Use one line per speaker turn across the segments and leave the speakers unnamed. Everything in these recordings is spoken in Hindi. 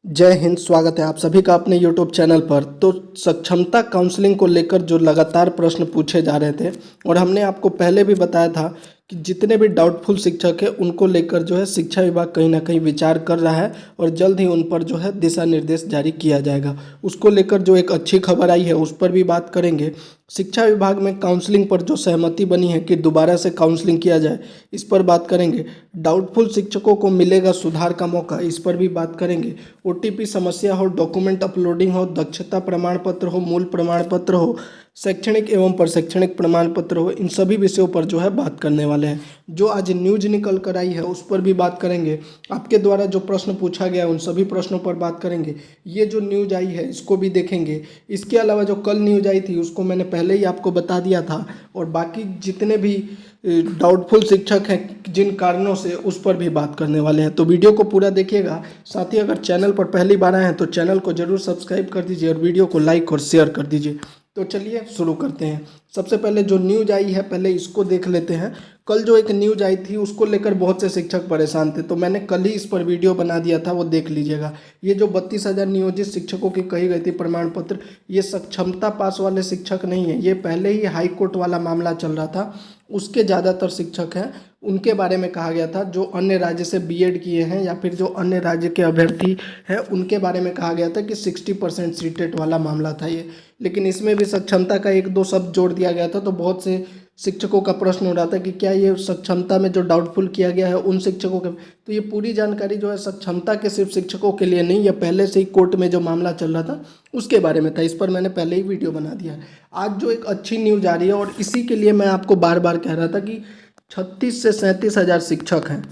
जय हिंद। स्वागत है आप सभी का अपने यूट्यूब चैनल पर। तो सक्षमता काउंसलिंग को लेकर जो लगातार प्रश्न पूछे जा रहे थे और हमने आपको पहले भी बताया था कि जितने भी डाउटफुल शिक्षक हैं उनको लेकर जो है शिक्षा विभाग कहीं ना कहीं विचार कर रहा है और जल्द ही उन पर जो है दिशा निर्देश जारी किया जाएगा। उसको लेकर जो एक अच्छी खबर आई है उस पर भी बात करेंगे। शिक्षा विभाग में काउंसलिंग पर जो सहमति बनी है कि दोबारा से काउंसलिंग किया जाए, इस पर बात करेंगे। डाउटफुल शिक्षकों को मिलेगा सुधार का मौका, इस पर भी बात करेंगे। ओटीपी समस्या हो, डॉक्यूमेंट अपलोडिंग हो, दक्षता प्रमाण पत्र हो, मूल प्रमाण पत्र हो, शैक्षणिक एवं प्रशैक्षणिक प्रमाण पत्र हो, इन सभी विषयों पर जो है बात करने वाले हैं। जो आज न्यूज निकल कर आई है उस पर भी बात करेंगे। आपके द्वारा जो प्रश्न पूछा गया उन सभी प्रश्नों पर बात करेंगे। ये जो न्यूज आई है इसको भी देखेंगे। इसके अलावा जो कल न्यूज आई थी उसको मैंने पहले ही आपको बता दिया था, और बाकी जितने भी डाउटफुल शिक्षक हैं जिन कारणों से, उस पर भी बात करने वाले हैं। तो वीडियो को पूरा देखिएगा। साथ ही अगर चैनल पर पहली बार आए हैं तो चैनल को जरूर सब्सक्राइब कर दीजिए और वीडियो को लाइक और शेयर कर दीजिए। तो चलिए शुरू करते हैं। सबसे पहले जो न्यूज आई है पहले इसको देख लेते हैं। कल जो एक न्यूज आई थी उसको लेकर बहुत से शिक्षक परेशान थे, तो मैंने कल ही इस पर वीडियो बना दिया था, वो देख लीजिएगा। ये जो 32,000 नियोजित शिक्षकों की कही गई थी प्रमाण पत्र, ये सक्षमता पास वाले शिक्षक नहीं है। ये पहले ही हाई कोर्ट वाला मामला चल रहा था, उसके ज़्यादातर शिक्षक हैं उनके बारे में कहा गया था। जो अन्य राज्य से बीएड किए हैं या फिर जो अन्य राज्य के अभ्यर्थी हैं उनके बारे में कहा गया था कि 60% सीटेट वाला मामला था ये। लेकिन इसमें भी सक्षमता का एक दो शब्द जोड़ दिया गया था, तो बहुत से शिक्षकों का प्रश्न हो रहा था कि क्या ये सक्षमता में जो डाउटफुल किया गया है उन शिक्षकों के। तो ये पूरी जानकारी जो है सक्षमता के सिर्फ शिक्षकों के लिए नहीं, या पहले से ही कोर्ट में जो मामला चल रहा था उसके बारे में था। इस पर मैंने पहले ही वीडियो बना दिया है। आज जो एक अच्छी न्यूज़ आ रही है, और इसी के लिए मैं आपको बार बार कह रहा था कि 36 से 37 हज़ार शिक्षक हैं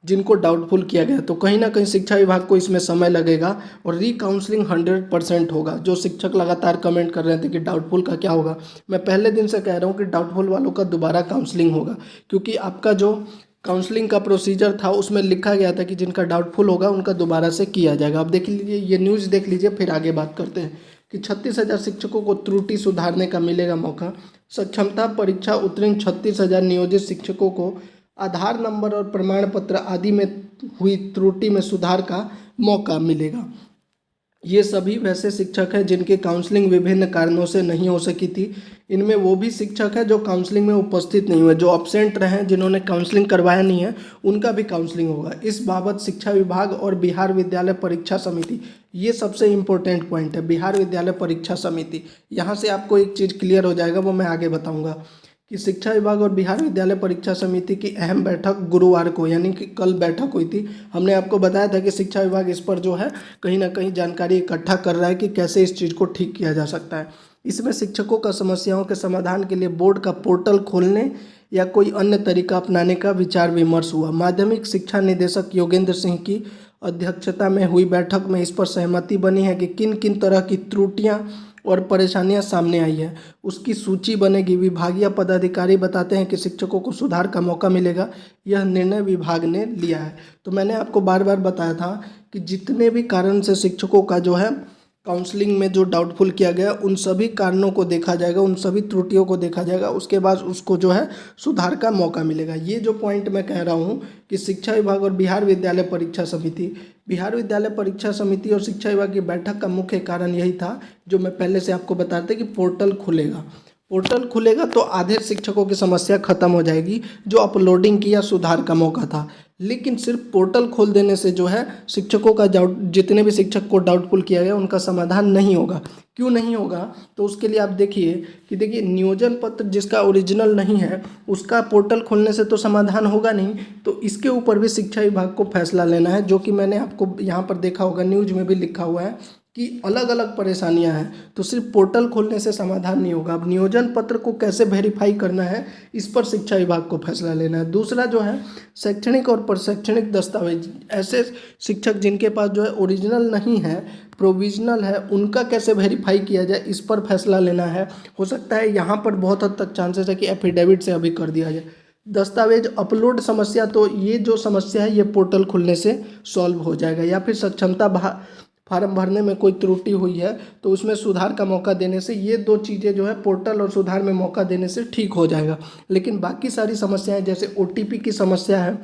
जिनको डाउटफुल किया गया। तो कहीं ना कहीं शिक्षा विभाग को इसमें समय लगेगा और रीकाउंसलिंग 100% होगा। जो शिक्षक लगातार कमेंट कर रहे थे कि डाउटफुल का क्या होगा, मैं पहले दिन से कह रहा हूँ कि डाउटफुल वालों का दोबारा काउंसलिंग होगा, क्योंकि आपका जो काउंसलिंग का प्रोसीजर था उसमें लिखा गया था कि जिनका डाउटफुल होगा उनका दोबारा से किया जाएगा। अब देख लीजिए, ये न्यूज़ देख लीजिए, फिर आगे बात करते हैं कि 36,000 शिक्षकों को त्रुटि सुधारने का मिलेगा मौका। सक्षमता परीक्षा उत्तीर्ण 36,000 नियोजित शिक्षकों को आधार नंबर और प्रमाण पत्र आदि में हुई त्रुटि में सुधार का मौका मिलेगा। ये सभी वैसे शिक्षक हैं जिनकी काउंसलिंग विभिन्न कारणों से नहीं हो सकी थी। इनमें वो भी शिक्षक हैं जो काउंसलिंग में उपस्थित नहीं हुए, जो अब्सेंट रहे, जिन्होंने काउंसलिंग करवाया नहीं है, उनका भी काउंसलिंग होगा। इस बाबत शिक्षा विभाग और बिहार विद्यालय परीक्षा समिति, ये सबसे इम्पोर्टेंट पॉइंट है, बिहार विद्यालय परीक्षा समिति। यहाँ से आपको एक चीज़ क्लियर हो जाएगा, वो मैं आगे बताऊँगा कि शिक्षा विभाग और बिहार विद्यालय परीक्षा समिति की अहम बैठक गुरुवार को, यानी कि कल बैठक हुई थी। हमने आपको बताया था कि शिक्षा विभाग इस पर जो है कहीं ना कहीं जानकारी इकट्ठा कर रहा है कि कैसे इस चीज़ को ठीक किया जा सकता है। इसमें शिक्षकों का समस्याओं के समाधान के लिए बोर्ड का पोर्टल खोलने या कोई अन्य तरीका अपनाने का विचार विमर्श हुआ। माध्यमिक शिक्षा निदेशक योगेंद्र सिंह की अध्यक्षता में हुई बैठक में इस पर सहमति बनी है कि किन किन तरह की त्रुटियाँ और परेशानियां सामने आई है उसकी सूची बनेगी। विभागीय पदाधिकारी बताते हैं कि शिक्षकों को सुधार का मौका मिलेगा। यह निर्णय विभाग ने लिया है। तो मैंने आपको बार बार बताया था कि जितने भी कारण से शिक्षकों का जो है काउंसलिंग में जो डाउटफुल किया गया उन सभी कारणों को देखा जाएगा, उन सभी त्रुटियों को देखा जाएगा, उसके बाद उसको जो है सुधार का मौका मिलेगा। ये जो पॉइंट मैं कह रहा हूँ कि शिक्षा विभाग और बिहार विद्यालय परीक्षा समिति, बिहार विद्यालय परीक्षा समिति और शिक्षा विभाग की बैठक का मुख्य कारण यही था जो मैं पहले से आपको बताते थे कि पोर्टल खुलेगा। पोर्टल खुलेगा तो आधे शिक्षकों की समस्या खत्म हो जाएगी, जो अपलोडिंग की या सुधार का मौका था। लेकिन सिर्फ पोर्टल खोल देने से जो है शिक्षकों का डाउट, जितने भी शिक्षक को डाउटफुल किया गया उनका समाधान नहीं होगा। क्यों नहीं होगा? तो उसके लिए आप देखिए कि नियोजन पत्र जिसका ओरिजिनल नहीं है उसका पोर्टल खोलने से तो समाधान होगा नहीं। तो इसके ऊपर भी शिक्षा विभाग को फैसला लेना है, जो कि मैंने आपको यहाँ पर देखा होगा, न्यूज में भी लिखा हुआ है कि अलग अलग परेशानियां हैं, तो सिर्फ पोर्टल खोलने से समाधान नहीं होगा। अब नियोजन पत्र को कैसे वेरीफाई करना है इस पर शिक्षा विभाग को फैसला लेना है। दूसरा जो है शैक्षणिक और प्रशैक्षणिक दस्तावेज, ऐसे शिक्षक जिनके पास जो है ओरिजिनल नहीं है, प्रोविजनल है, उनका कैसे वेरीफाई किया जाए इस पर फैसला लेना है। हो सकता है यहाँ पर बहुत हद तक चांसेस है कि एफिडेविट से अभी कर दिया जाए। दस्तावेज अपलोड समस्या, तो ये जो समस्या है ये पोर्टल खुलने से सॉल्व हो जाएगा। या फिर सक्षमता फार्म भरने में कोई त्रुटि हुई है तो उसमें सुधार का मौका देने से, ये दो चीज़ें जो है पोर्टल और सुधार में मौका देने से ठीक हो जाएगा। लेकिन बाकी सारी समस्याएं जैसे ओटीपी की समस्या है,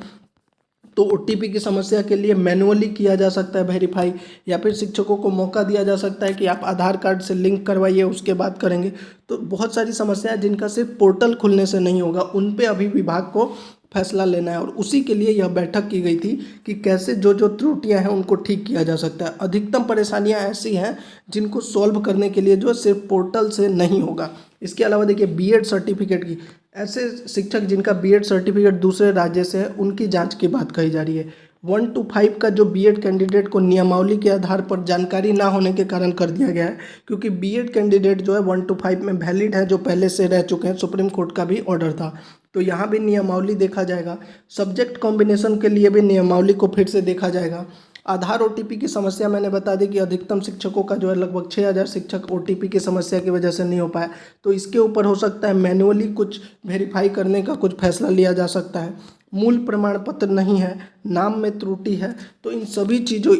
तो ओटीपी की समस्या के लिए मैनुअली किया जा सकता है वेरीफाई, या फिर शिक्षकों को मौका दिया जा सकता है कि आप आधार कार्ड से लिंक करवाइए, उसके बाद करेंगे। तो बहुत सारी समस्याएं जिनका सिर्फ पोर्टल खुलने से नहीं होगा, उन पे अभी विभाग को फैसला लेना है, और उसी के लिए यह बैठक की गई थी कि कैसे जो जो त्रुटियां हैं उनको ठीक किया जा सकता है। अधिकतम परेशानियां ऐसी हैं जिनको सॉल्व करने के लिए जो सिर्फ पोर्टल से नहीं होगा। इसके अलावा देखिए बीएड सर्टिफिकेट की, ऐसे शिक्षक जिनका बीएड सर्टिफिकेट दूसरे राज्य से है उनकी जांच की बात कही जा रही है। 1 to 5 का जो बीएड कैंडिडेट को नियमावली के आधार पर जानकारी ना होने के कारण कर दिया गया है, क्योंकि बीएड कैंडिडेट जो है 1 to 5 में वैलिड है, जो पहले से रह चुके हैं, सुप्रीम कोर्ट का भी ऑर्डर था। तो यहाँ भी नियमावली देखा जाएगा। सब्जेक्ट कॉम्बिनेशन के लिए भी नियमावली को फिर से देखा जाएगा। आधार ओटीपी की समस्या मैंने बता दी कि अधिकतम शिक्षकों का जो है लगभग 6000 शिक्षक ओटीपी की समस्या की वजह से नहीं हो पाया, तो इसके ऊपर हो सकता है मैनुअली कुछ वेरीफाई करने का कुछ फैसला लिया जा सकता है। मूल प्रमाण पत्र नहीं है, नाम में त्रुटि है, तो इन सभी चीज़ों,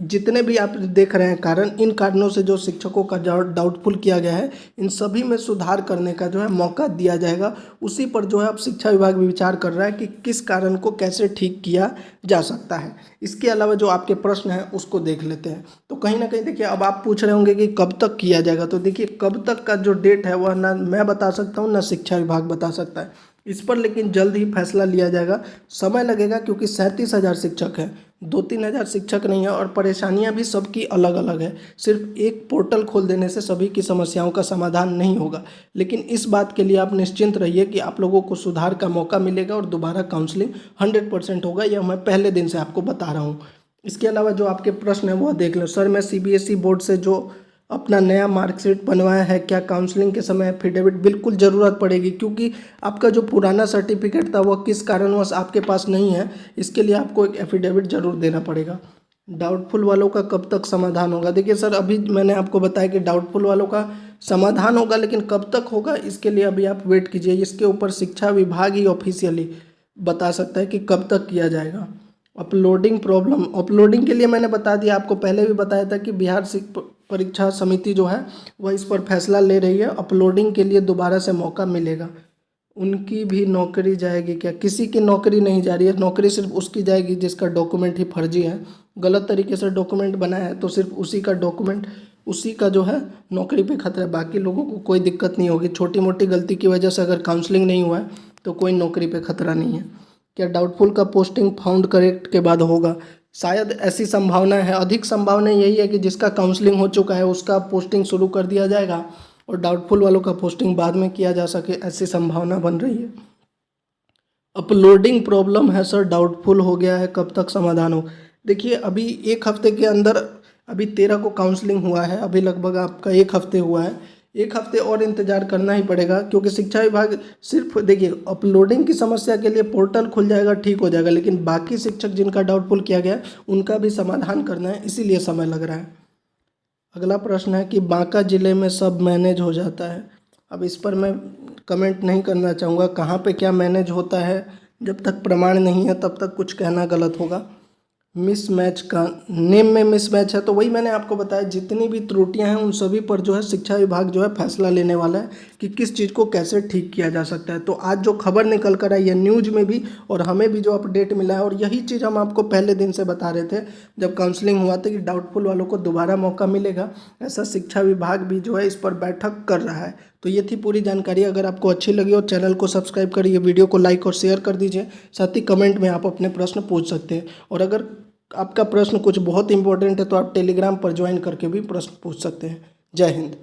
जितने भी आप देख रहे हैं कारण, इन कारणों से जो शिक्षकों का डाउटफुल किया गया है, इन सभी में सुधार करने का जो है मौका दिया जाएगा। उसी पर जो है अब शिक्षा विभाग भी विचार कर रहा है कि किस कारण को कैसे ठीक किया जा सकता है। इसके अलावा जो आपके प्रश्न हैं उसको देख लेते हैं। तो कहीं ना कहीं देखिए, अब आप पूछ रहे होंगे कि कब तक किया जाएगा, तो देखिए कब तक का जो डेट है वह ना मैं बता सकता हूँ ना शिक्षा विभाग बता सकता है इस पर, लेकिन जल्द ही फैसला लिया जाएगा। समय लगेगा क्योंकि 37,000 शिक्षक हैं, 2-3 हज़ार शिक्षक नहीं है, और परेशानियां भी सबकी अलग अलग है। सिर्फ एक पोर्टल खोल देने से सभी की समस्याओं का समाधान नहीं होगा, लेकिन इस बात के लिए आप निश्चिंत रहिए कि आप लोगों को सुधार का मौका मिलेगा और दोबारा काउंसलिंग 100% होगा। यह मैं पहले दिन से आपको बता रहा हूँ। इसके अलावा जो आपके प्रश्न है वह देख लो। सर, मैं सीबीएसई बोर्ड से जो अपना नया मार्कशीट बनवाया है, क्या काउंसलिंग के समय एफिडेविट? बिल्कुल ज़रूरत पड़ेगी, क्योंकि आपका जो पुराना सर्टिफिकेट था वह किस कारणवश आपके पास नहीं है, इसके लिए आपको एक एफिडेविट ज़रूर देना पड़ेगा। डाउटफुल वालों का कब तक समाधान होगा? देखिए सर, अभी मैंने आपको बताया कि डाउटफुल वालों का समाधान होगा, लेकिन कब तक होगा इसके लिए अभी आप वेट कीजिए। इसके ऊपर शिक्षा विभाग ही ऑफिशियली बता सकता है कि कब तक किया जाएगा। अपलोडिंग प्रॉब्लम, अपलोडिंग के लिए मैंने बता दिया, आपको पहले भी बताया था कि बिहार परीक्षा समिति जो है वह इस पर फैसला ले रही है। अपलोडिंग के लिए दोबारा से मौका मिलेगा। उनकी भी नौकरी जाएगी क्या? किसी की नौकरी नहीं जा रही है, नौकरी सिर्फ उसकी जाएगी जिसका डॉक्यूमेंट ही फर्जी है, गलत तरीके से डॉक्यूमेंट बनाया है, तो सिर्फ उसी का डॉक्यूमेंट, उसी का जो है नौकरी पे खतरा है। बाकी लोगों को कोई दिक्कत नहीं होगी। छोटी मोटी गलती की वजह से अगर काउंसलिंग नहीं हुआ है तो कोई नौकरी पे खतरा नहीं है। क्या डाउटफुल का पोस्टिंग फाउंड करेक्ट के बाद होगा? शायद ऐसी संभावना है। अधिक संभावना यही है कि जिसका काउंसलिंग हो चुका है उसका पोस्टिंग शुरू कर दिया जाएगा और डाउटफुल वालों का पोस्टिंग बाद में किया जा सके, ऐसी संभावना बन रही है। अपलोडिंग प्रॉब्लम है सर, डाउटफुल हो गया है, कब तक समाधान हो? देखिए, अभी 1 हफ्ते के अंदर, अभी 13 को काउंसलिंग हुआ है, अभी लगभग आपका 1 हफ्ते हुआ है। 1 हफ्ते और इंतजार करना ही पड़ेगा, क्योंकि शिक्षा विभाग सिर्फ, देखिए, अपलोडिंग की समस्या के लिए पोर्टल खुल जाएगा, ठीक हो जाएगा, लेकिन बाकी शिक्षक जिनका डाउटफुल किया गया उनका भी समाधान करना है, इसीलिए समय लग रहा है। अगला प्रश्न है कि बांका जिले में सब मैनेज हो जाता है। अब इस पर मैं कमेंट नहीं करना चाहूँगा, कहाँ पे क्या मैनेज होता है, जब तक प्रमाण नहीं है तब तक कुछ कहना गलत होगा। मिसमैच का नेम में मिसमैच है, तो वही मैंने आपको बताया, जितनी भी त्रुटियां हैं उन सभी पर जो है शिक्षा विभाग जो है फैसला लेने वाला है कि किस चीज़ को कैसे ठीक किया जा सकता है। तो आज जो खबर निकल कर आई है न्यूज में भी, और हमें भी जो अपडेट मिला है, और यही चीज़ हम आपको पहले दिन से बता रहे थे जब काउंसलिंग हुआ था कि डाउटफुल वालों को दोबारा मौका मिलेगा, ऐसा शिक्षा विभाग भी जो है इस पर बैठक कर रहा है। तो ये थी पूरी जानकारी। अगर आपको अच्छी लगी और चैनल को सब्सक्राइब करिए, वीडियो को लाइक और शेयर कर दीजिए, साथ ही कमेंट में आप अपने प्रश्न पूछ सकते हैं। और अगर आपका प्रश्न कुछ बहुत इंपॉर्टेंट है तो आप टेलीग्राम पर ज्वाइन करके भी प्रश्न पूछ सकते हैं। जय हिंद।